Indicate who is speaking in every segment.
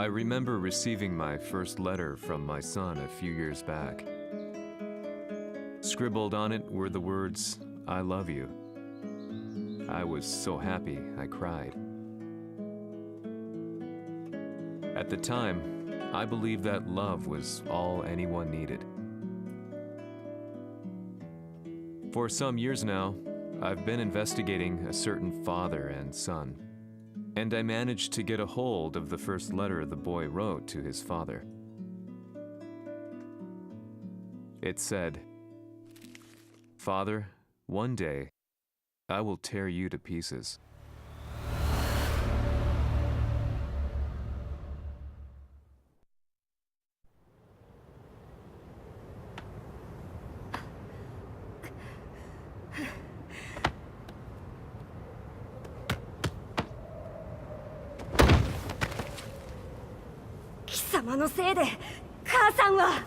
Speaker 1: I remember receiving my first letter from my son a few years back. Scribbled on it were the words, "I love you." I was so happy I cried. At the time, I believed that love was all anyone needed. For some years now, I've been investigating a certain father and son, and I managed to get a hold of the first letter the boy wrote to his father. It said, "Father, one day, I will tear you to pieces."
Speaker 2: "様のせいで母さんは..."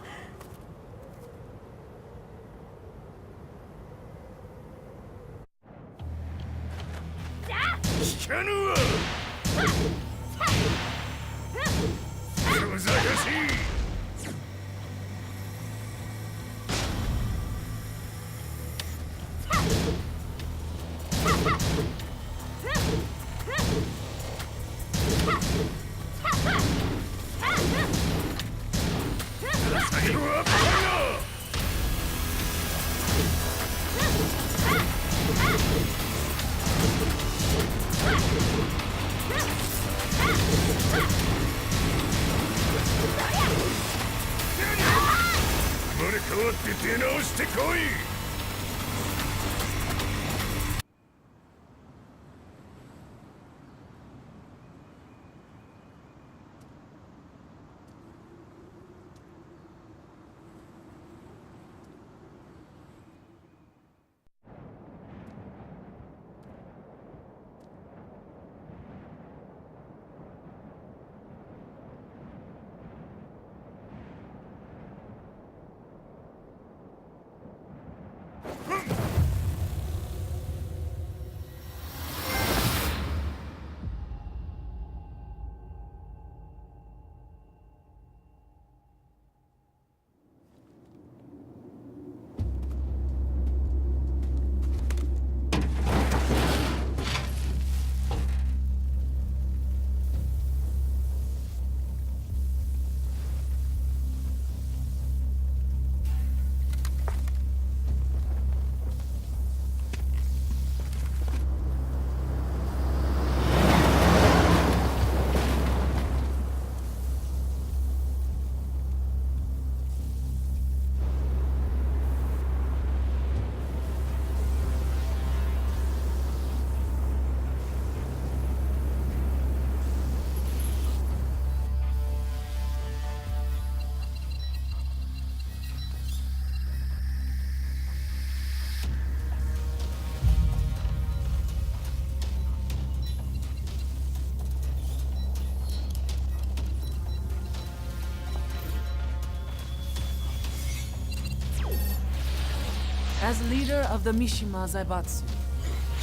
Speaker 3: As leader of the Mishima Zaibatsu,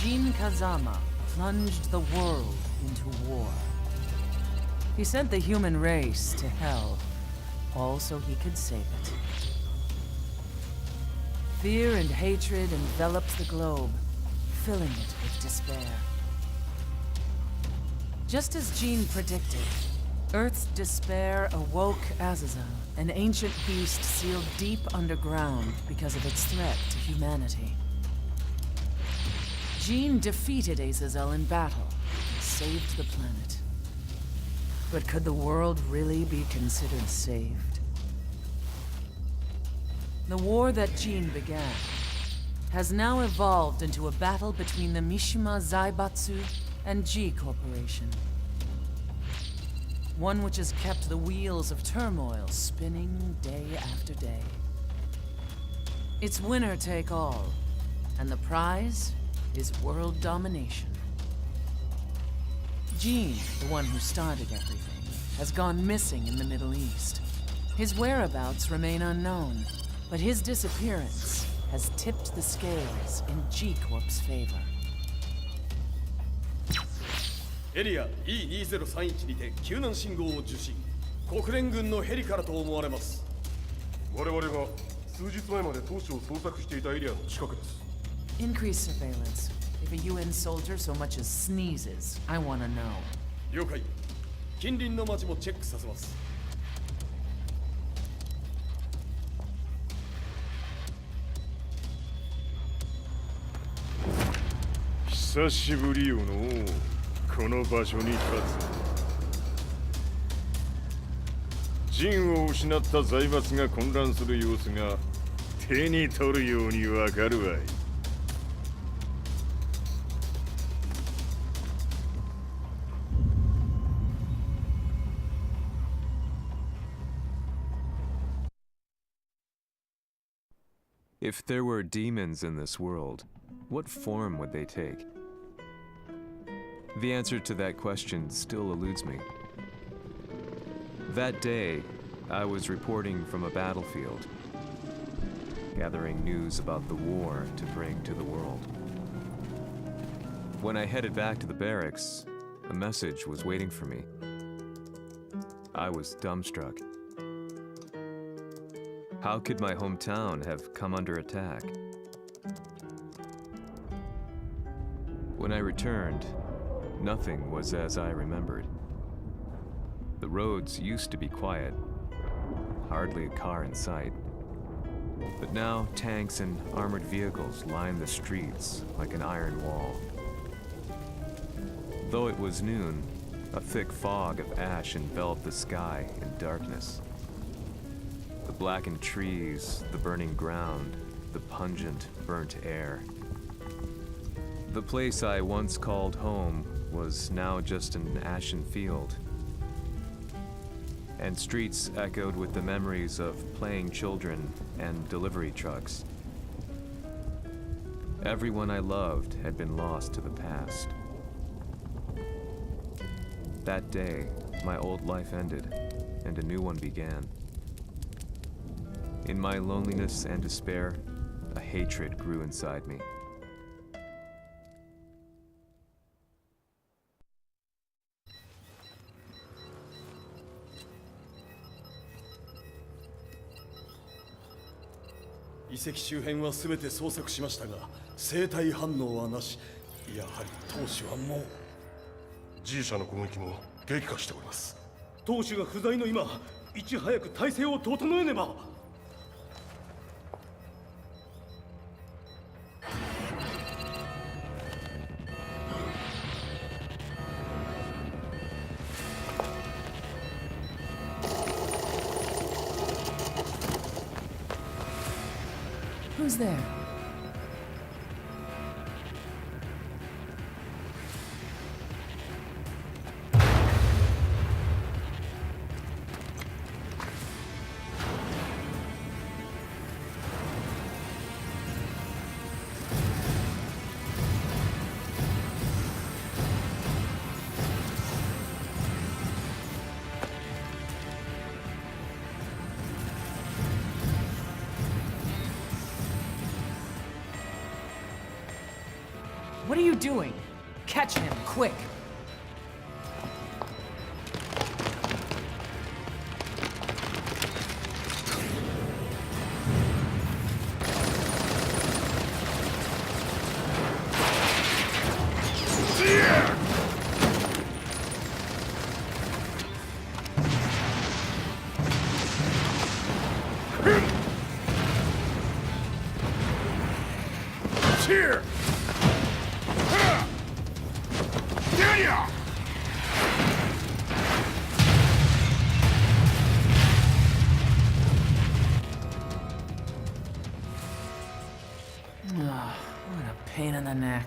Speaker 3: Jin Kazama plunged the world into war. He sent the human race to hell, all so he could save it. Fear and hatred enveloped the globe, filling it with despair. Just as Jin predicted, Earth's despair awoke Azazel, an ancient beast sealed deep underground because of its threat to humanity. Jin defeated Azazel in battle and saved the planet. But could the world really be considered saved? The war that Jin began has now evolved into a battle between the Mishima Zaibatsu and G Corporation. One which has kept the wheels of turmoil spinning day after day. It's winner take all, and the prize is world domination. Jin, the one who started everything, has gone missing in the Middle East. His whereabouts remain unknown, but his disappearance has tipped the scales in G Corp's favor.
Speaker 4: エリア E2031 にて救難信号を受信。国連軍のヘリからと思われます。
Speaker 5: 我々が数日前まで当初を捜索していたエリアの近くです。
Speaker 3: Increase surveillance. If a UN soldier so much as sneezes, I wanna know.
Speaker 4: 了解。近隣の町もチェックさせます。
Speaker 5: 久しぶりよのこの場所に立つ。陣を失った財閥が混乱する様子が手に取るようにわかるわい。
Speaker 1: If there were demons in this world, what form would they take? The answer to that question still eludes me. That day, I was reporting from a battlefield, gathering news about the war to bring to the world. When I headed back to the barracks, a message was waiting for me. I was dumbstruck. How could my hometown have come under attack? When I returned, nothing was as I remembered. The roads used to be quiet, hardly a car in sight. But now tanks and armored vehicles line the streets like an iron wall. Though it was noon, a thick fog of ash enveloped the sky in darkness. The blackened trees, the burning ground, the pungent, burnt air. The place I once called home was now just an ashen field. And streets echoed with the memories of playing children and delivery trucks. Everyone I loved had been lost to the past. That day, my old life ended, and a new one began. In my loneliness and despair, a hatred grew inside me.
Speaker 4: 遺跡周辺は全て捜索しましたが、生体反応はなし。やはり当主はもう。
Speaker 5: G 社の攻撃も激化しております。
Speaker 4: 当主が不在の今、いち早く体制を整えねば。
Speaker 3: Who's there? What are you doing? Catch him, quick!
Speaker 5: Here!
Speaker 3: What a pain in the neck.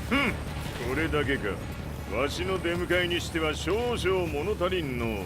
Speaker 5: Hmm. これだけか。わしの出迎えにしては少々物足りんの。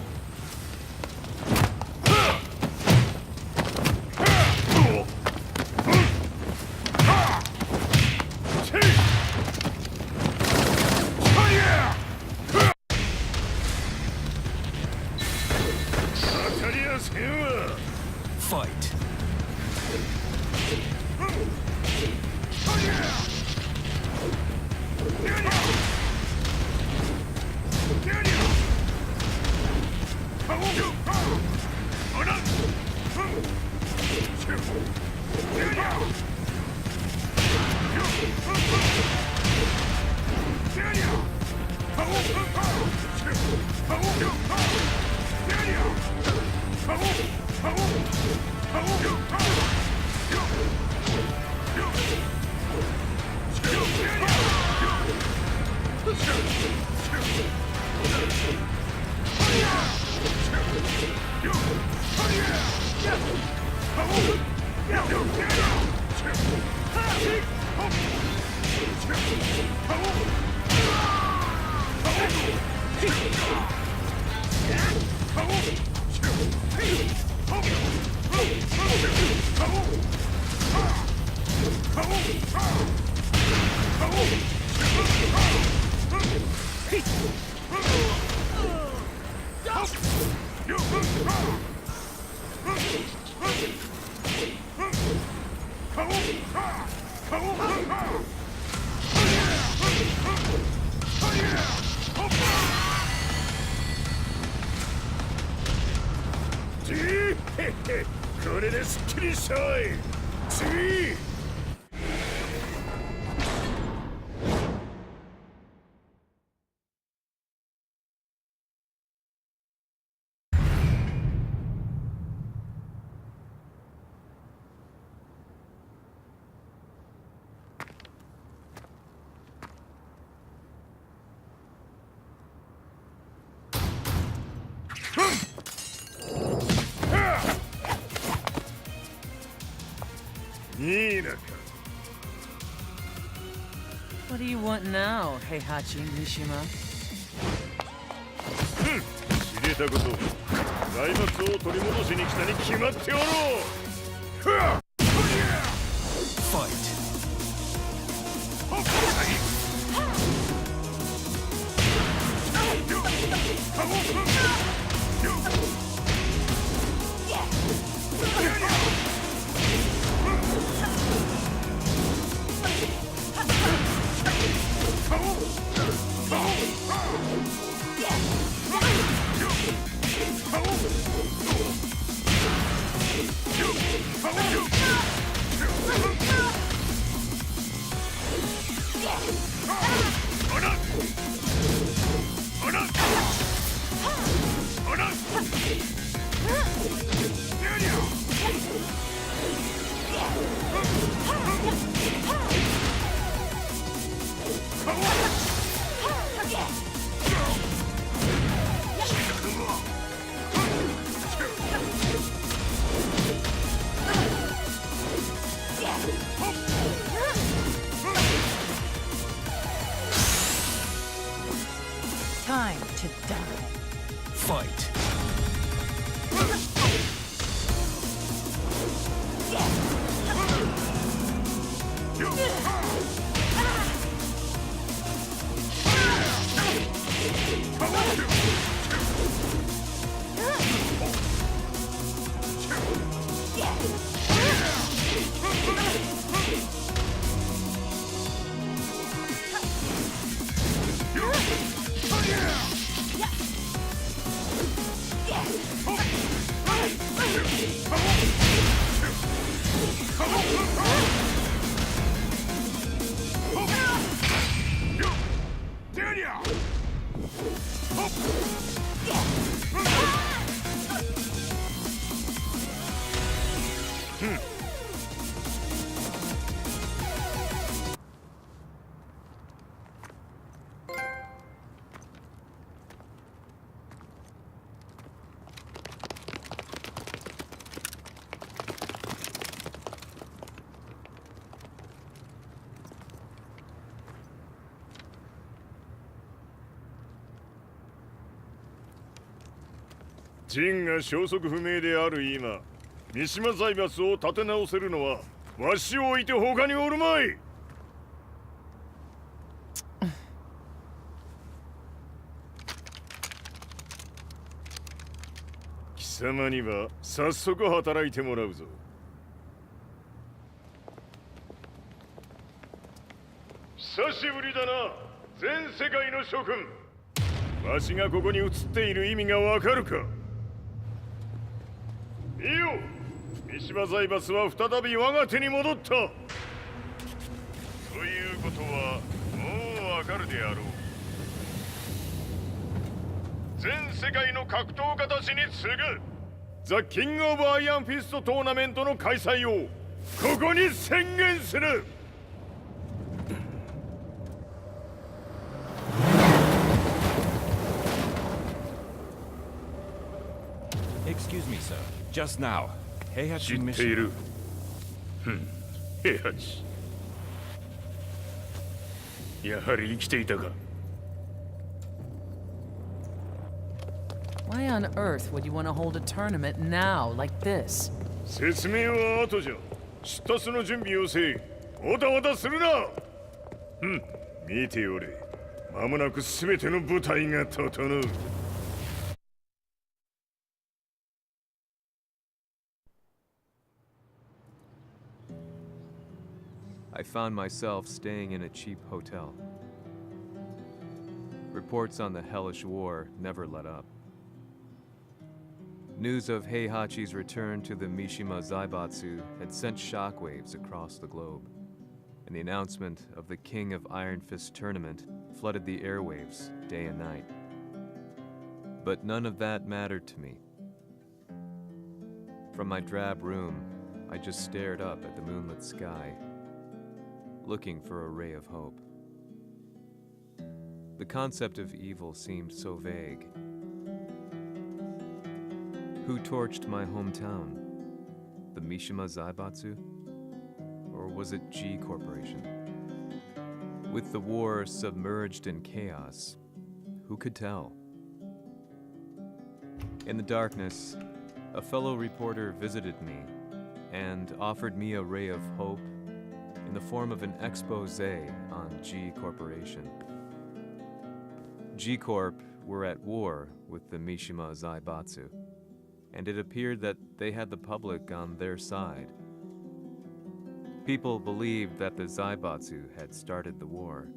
Speaker 5: これですっきりしたい。次。いいなか。
Speaker 3: What do you want now, Heihachi Mishima?
Speaker 5: 知れたこと、財閥を取り戻しに来たに決まっておろう。
Speaker 1: Fight.
Speaker 3: Time to die.
Speaker 1: Fight.
Speaker 5: ジンが消息不明である今、三島財閥を立て直せるのはわしを置いて他におるまい。貴様には早速働いてもらうぞ。久しぶりだな、全世界の諸君。わしがここに映っている意味がわかるか。いいよ、三島財閥は再び我が手に戻った。ということはもうわかるであろう。全世界の格闘家たちに次ぐザ・キング・オブ・アイアンフィストトーナメントの開催をここに宣言する。
Speaker 6: Excuse me, sir. Just now, Heihachi
Speaker 5: 知ってい
Speaker 6: Mishima.
Speaker 5: る。平八。やはり生きていたか。
Speaker 3: Why on earth would you want to hold a tournament now, like this?
Speaker 5: 説明は後じゃ。出立の準備をせい。おたおたするな。見ておれ。間もなく全ての部隊が整う。
Speaker 1: I found myself staying in a cheap hotel. Reports on the hellish war never let up. News of Heihachi's return to the Mishima Zaibatsu had sent shockwaves across the globe, and the announcement of the King of Iron Fist tournament flooded the airwaves day and night. But none of that mattered to me. From my drab room, I just stared up at the moonlit sky, looking for a ray of hope. The concept of evil seemed so vague. Who torched my hometown? The Mishima Zaibatsu? Or was it G Corporation? With the war submerged in chaos, who could tell? In the darkness, a fellow reporter visited me and offered me a ray of hope in the form of an expose on G Corporation. G Corp were at war with the Mishima Zaibatsu, and it appeared that they had the public on their side. People believed that the Zaibatsu had started the war,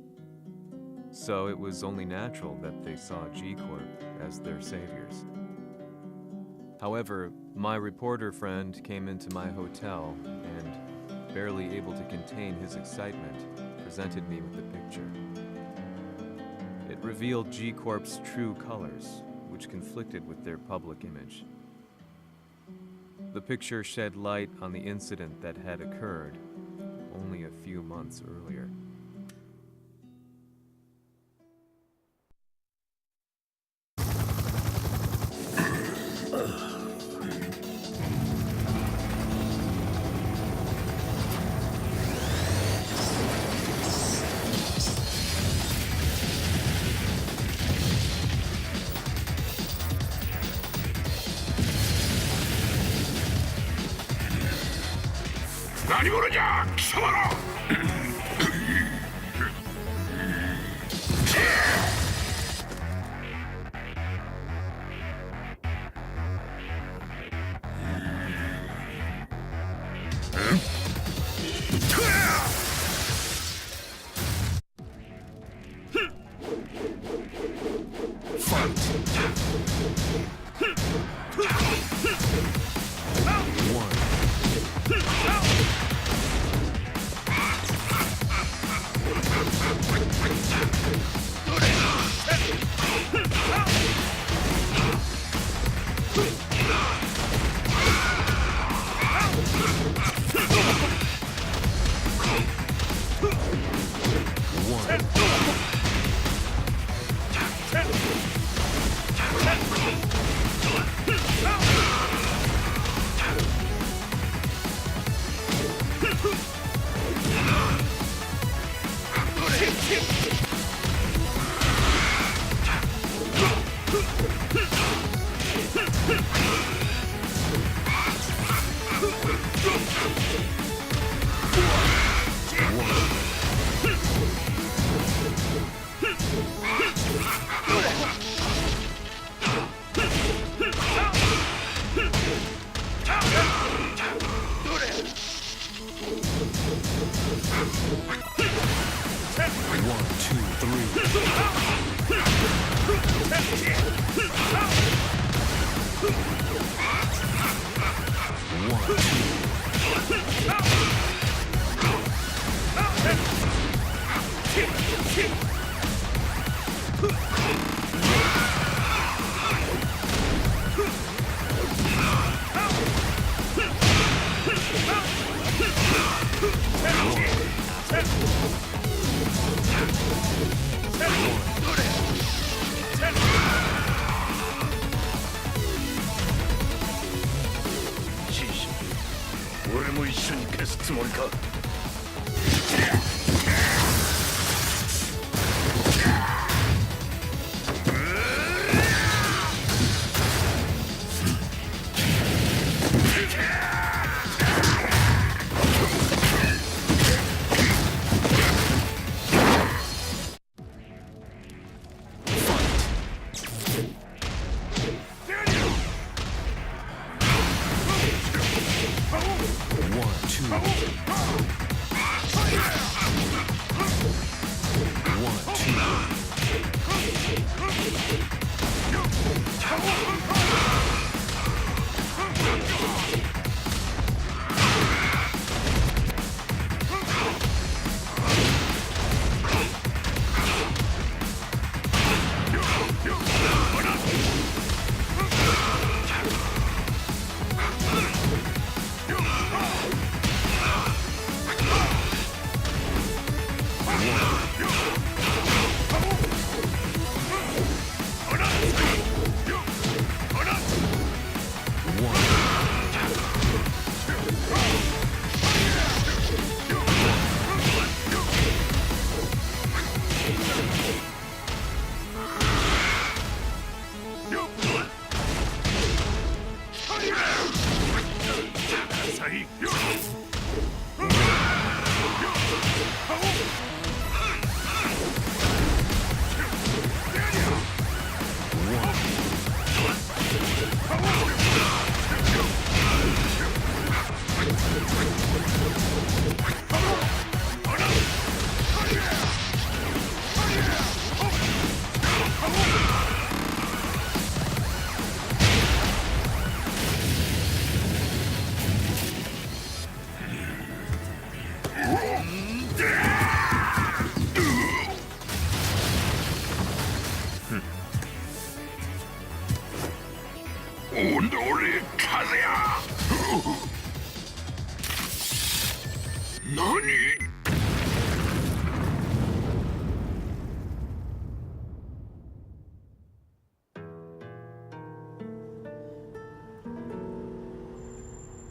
Speaker 1: so it was only natural that they saw G Corp as their saviors. However, my reporter friend came into my hotel and, barely able to contain his excitement, presented me with the picture. It revealed G Corp's true colors, which conflicted with their public image. The picture shed light on the incident that had occurred only a few months earlier.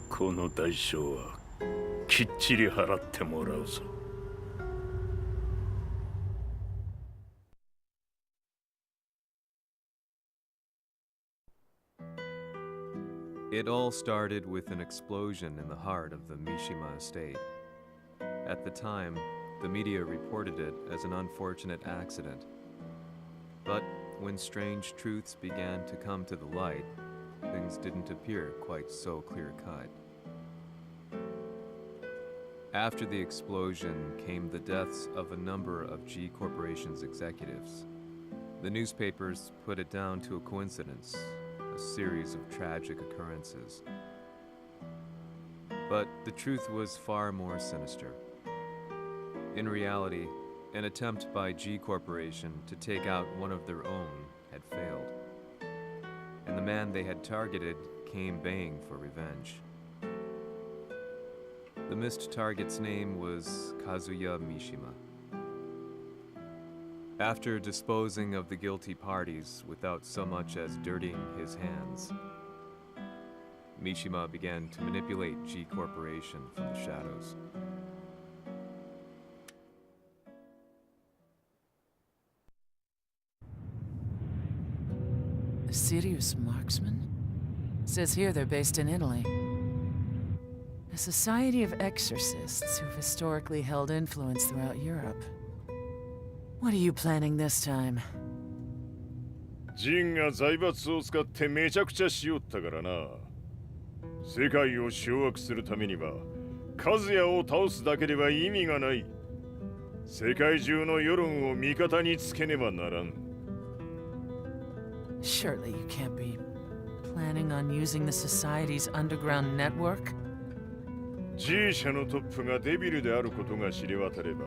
Speaker 5: この代償はきっちり払ってもらうぞ。
Speaker 1: It all started with an explosion in the heart of the Mishima estate. At the time, the media reported it as an unfortunate accident. But when strange truths began to come to the light, things didn't appear quite so clear-cut. After the explosion came the deaths of a number of G Corporation's executives. The newspapers put it down to a coincidence, a series of tragic occurrences. But the truth was far more sinister. In reality, an attempt by G Corporation to take out one of their own had failed, and the man they had targeted came baying for revenge. The missed target's name was Kazuya Mishima. After disposing of the guilty parties without so much as dirtying his hands, Mishima began to manipulate G Corporation from the shadows.
Speaker 3: A serious marksman? Says here they're based in Italy. A society of exorcists who've historically held influence throughout Europe. What are you planning this time?
Speaker 5: ジンが財閥を使ってめちゃくちゃしよったからな。世界を掌握するためには、カズヤを倒すだけでは意味がない。世界中の世論を味方につけねばならん。
Speaker 3: Surely you can't be planning on using the society's underground network?
Speaker 5: G 社のトップがデビルであることが知れ渡れば、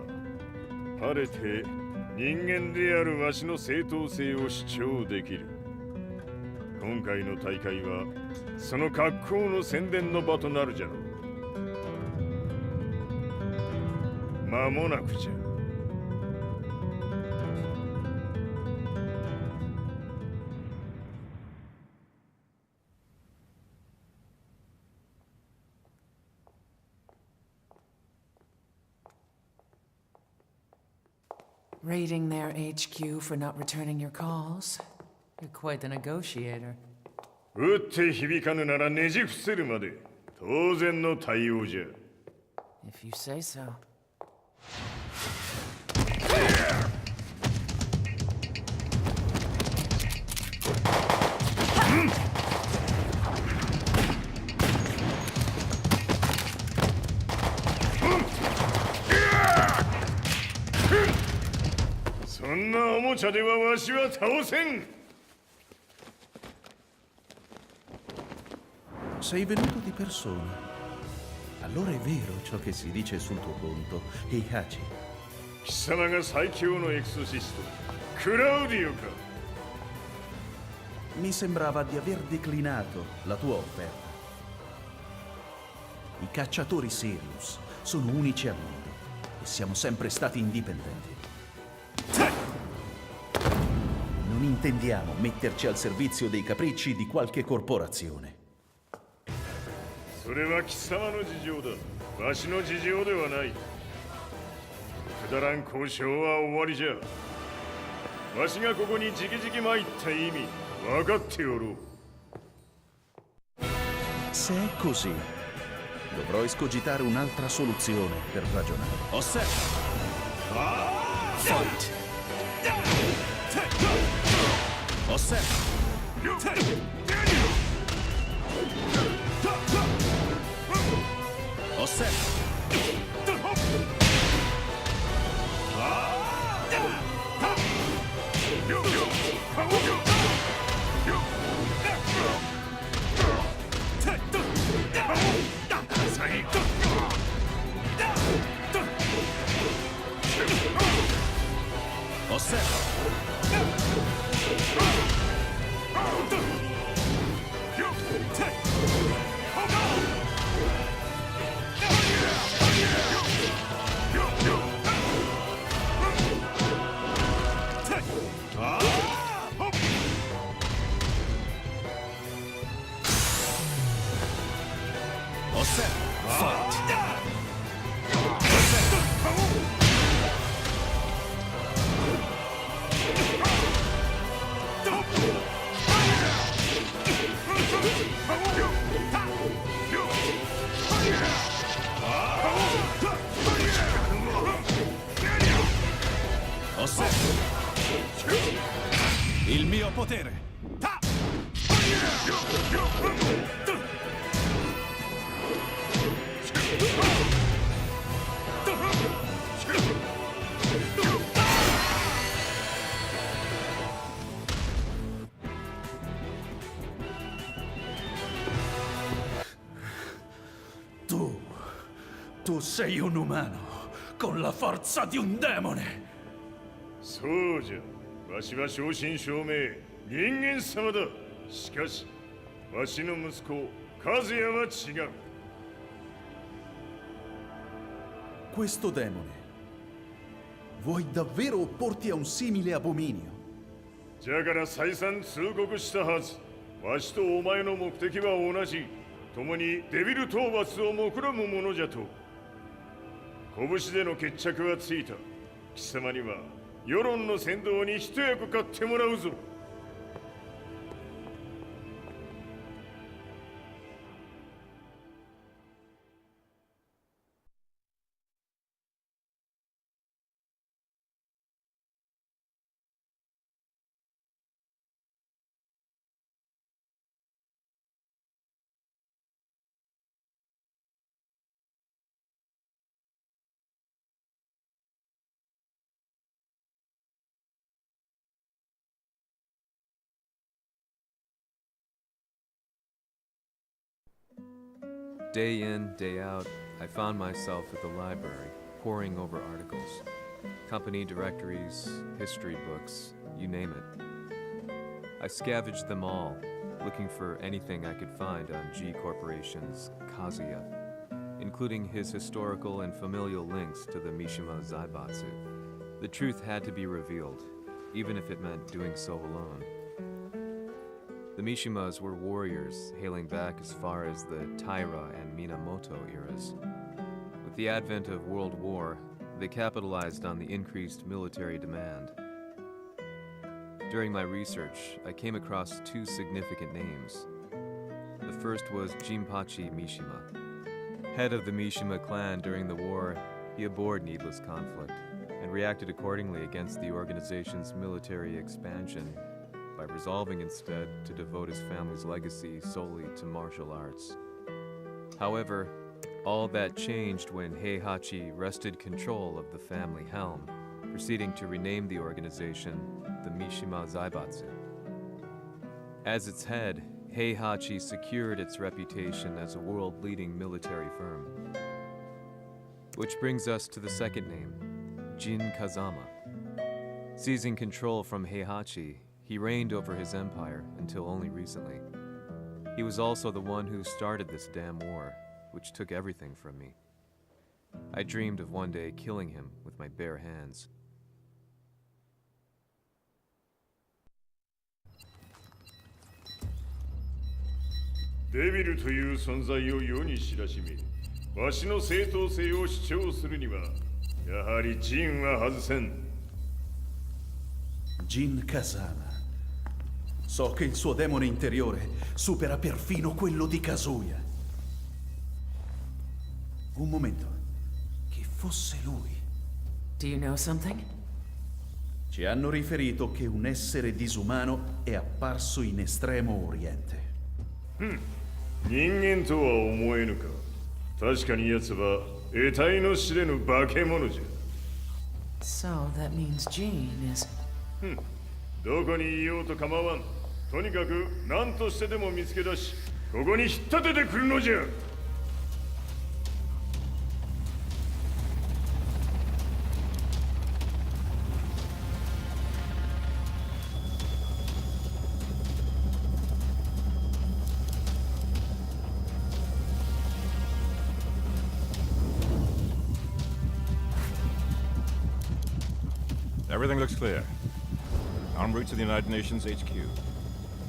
Speaker 5: 晴れて人間であるわしの正当性を主張できる。今回の大会はその格好の宣伝の場となるじゃろう。間もなくじゃ。
Speaker 3: Raiding their HQ for not returning your calls? You're quite the negotiator.
Speaker 5: 撃って響かぬならねじ伏せるまで当然の対応じゃ。
Speaker 3: If you say so.
Speaker 5: そんなおもちゃではわしは倒せん。
Speaker 7: Sei venuto di persona. Allora è vero ciò che si dice sul tuo conto, Heihachi.
Speaker 5: 貴様が最強のエクソシスト、クラウディオか。
Speaker 7: Mi sembrava di aver declinato la tua offerta. I cacciatori Sirius sono unici al mondo e siamo sempre stati indipendenti. Non intendiamo metterci al servizio dei capricci di qualche corporazione.
Speaker 5: それは貴様の事情だ。わしの事情ではない。くだらん交渉は終わりじゃ。わしがここにじきじき参った意味分かっておろう。
Speaker 7: Se è così, dovrò escogitare un'altra soluzione per ragionare.
Speaker 6: Osserva! Fight! Osserva! Osserva! Il mio potere!
Speaker 7: Tu sei un umano, con la forza di un demone!
Speaker 5: そうじゃ。わしは正真正銘人間様だ。しかしわしの息子和也は違う。
Speaker 7: Questo demone, vuoi davvero opporti a un simile abominio?
Speaker 5: じゃから再三通告したはず。わしとお前の目的は同じ。共にデビル討伐を目論むものじゃと。拳での決着はついた。貴様には世論の先導に一役買ってもらうぞ。
Speaker 1: Day in, day out, I found myself at the library, poring over articles. Company directories, history books, you name it. I scavenged them all, looking for anything I could find on G Corporation's Kazuya, including his historical and familial links to the Mishima Zaibatsu. The truth had to be revealed, even if it meant doing so alone. The Mishimas were warriors hailing back as far as the Taira and Minamoto eras. With the advent of World War, they capitalized on the increased military demand. During my research, I came across two significant names. The first was Jinpachi Mishima. Head of the Mishima clan during the war, he abhorred needless conflict and reacted accordingly against the organization's military expansion by resolving instead to devote his family's legacy solely to martial arts. However, all that changed when Heihachi wrested control of the family helm, proceeding to rename the organization the Mishima Zaibatsu. As its head, Heihachi secured its reputation as a world-leading military firm. Which brings us to the second name, Jin Kazama. Seizing control from Heihachi, he reigned over his empire until only recently. He was also the one who started this damn war, which took everything from me. I dreamed of one day killing him with my bare hands.
Speaker 5: デビルという存在を世に知らしめ、わしの正当性を主張するには、やはりジンは外せん。
Speaker 7: Jin Kazama. So che il suo demone interiore supera perfino quello di Kazuya. Un momento. Chi fosse lui?
Speaker 3: Do you know something?
Speaker 7: Ci hanno riferito che un essere disumano è apparso in Estremo Oriente.
Speaker 5: 人間とは思えぬか。確かに奴は得体の知れぬ化け物じゃ。
Speaker 3: So that means Jean is...
Speaker 5: どこにいようと構わん。とにかく何としてでも見つけ出し、ここに引っ立ててくるのじゃ。
Speaker 6: Everything looks clear. En route to the United Nations HQ.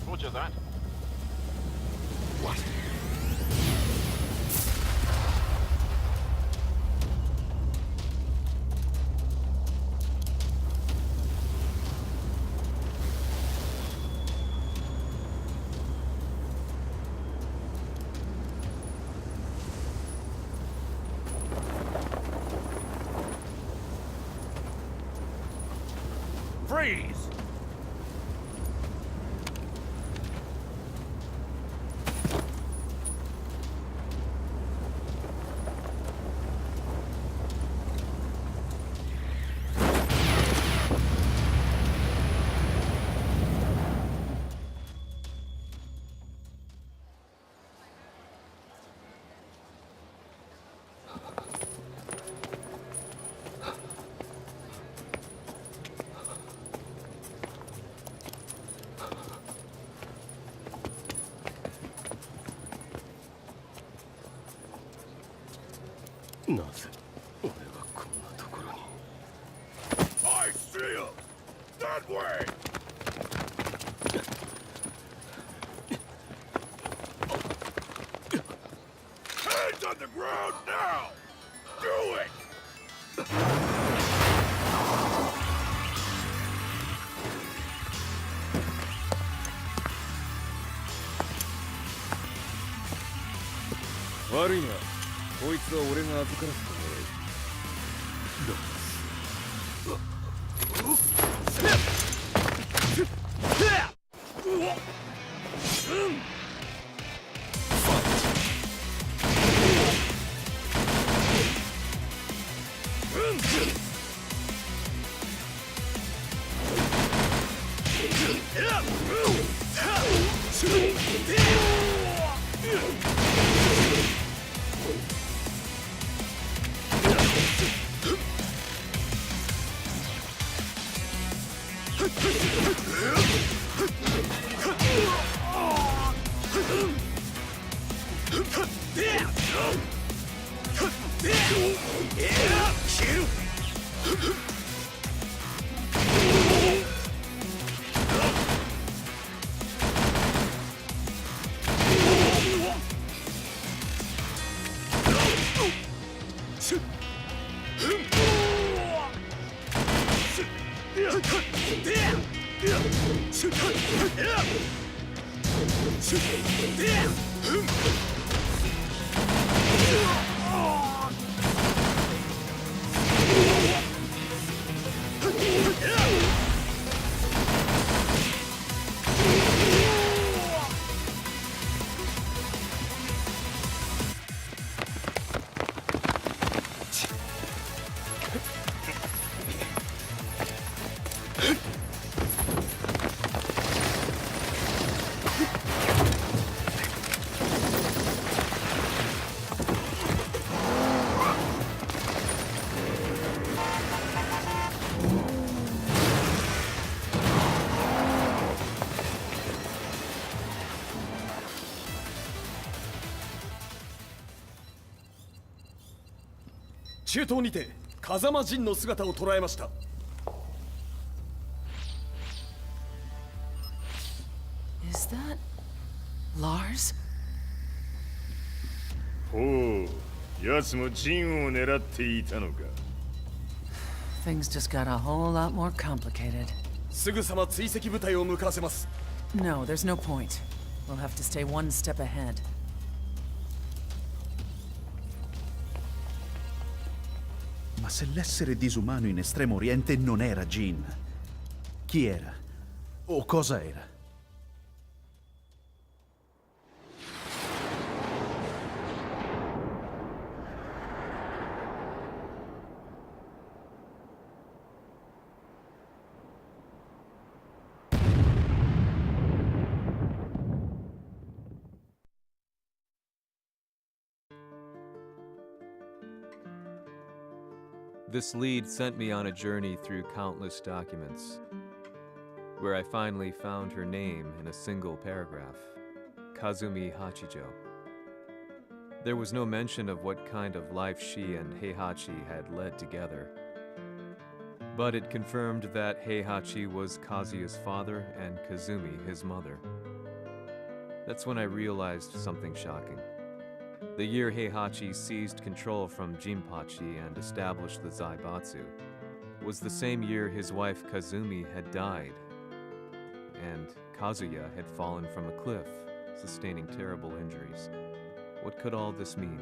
Speaker 8: Roger that.
Speaker 6: What?
Speaker 8: Freeze!
Speaker 5: I see him! That way! Hands on the ground now! Do it!
Speaker 4: 中東にて風間陣の姿を捉えました。
Speaker 3: Is that... Lars?
Speaker 5: ほう、奴も陣を狙っていたのか。
Speaker 3: Things just got a whole lot more complicated.
Speaker 4: すぐさま追跡部隊を向かわせます。
Speaker 3: No, there's no point. We'll have to stay one step ahead.
Speaker 7: Ma se l'essere disumano in Estremo Oriente non era Jin, chi era? O cosa era?
Speaker 1: This lead sent me on a journey through countless documents, where I finally found her name in a single paragraph, Kazumi Hachijo. There was no mention of what kind of life she and Heihachi had led together, but it confirmed that Heihachi was Kazuya's father and Kazumi his mother. That's when I realized something shocking. The year Heihachi seized control from Jinpachi and established the Zaibatsu was the same year his wife Kazumi had died, and Kazuya had fallen from a cliff, sustaining terrible injuries. What could all this mean?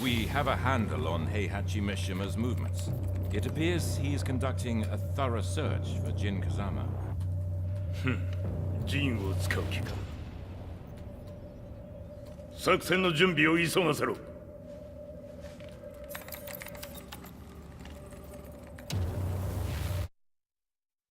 Speaker 6: We have a handle on Heihachi Mishima's movements. It appears he is conducting a thorough search for Jin Kazama.
Speaker 5: ジンを使う気か。作戦の準備を急がせろ。